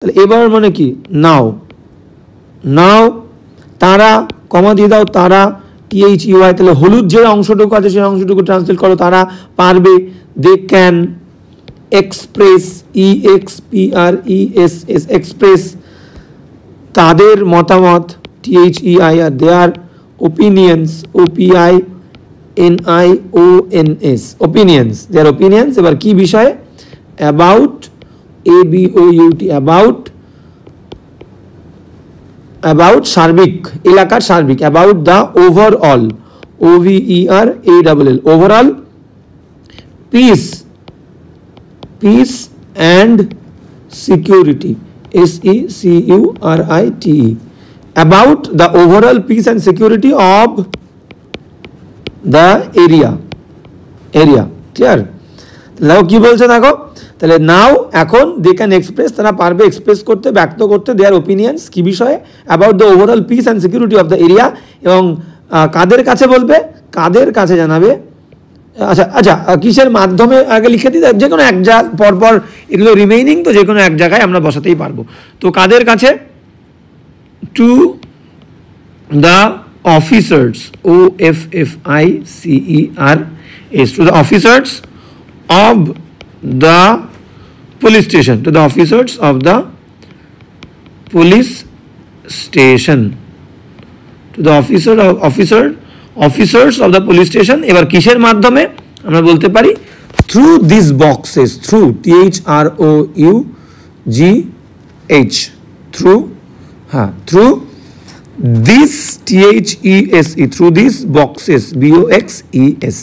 তাহলে এবার মানে কি নাও, নাও তারা কমা দিয়ে দাও তারা THEY, তাহলে হলুদ যে অংশটুকু আছে সেই অংশটুকু ট্রান্সলেট করো তারা পারবে, they can express EXPRESS express তাদের মতামত THEIR their opinions OPINIONS opinions their opinions এবার কি বিষয়ে about ABOUT about সার্বিক এলাকার সার্বিক about the overall OVERALL overall peace and security SECURITE about the overall peace and security of the area clear লাও কি বলছে দেখো তাহলে নাও এখন দে ক্যান এক্সপ্রেস তারা পারবে এক্সপ্রেস করতে ব্যক্ত করতে দেয়ার ওপিনিয়ন্স কি বিষয়ে about the overall piece and security of the area এবং কাদের কাছে বলবে কাদের কাছে জানাবে আচ্ছা আচ্ছা কিসের মাধ্যমে আগে লিখে দিই যে কোনো এক জায়গা পরপর এগুলো রিমেইনিং তো যে কোনো এক জায়গায় আমরা বসাতেই পারবো তো কাদের কাছে to the officers OFFICERS to the officers of the police station to the officers of the police station to the officers of the police station এবার কিসের মাধ্যমে আমরা বলতে পারি through these boxes through THROUGH through through this THESE through these boxes BOXES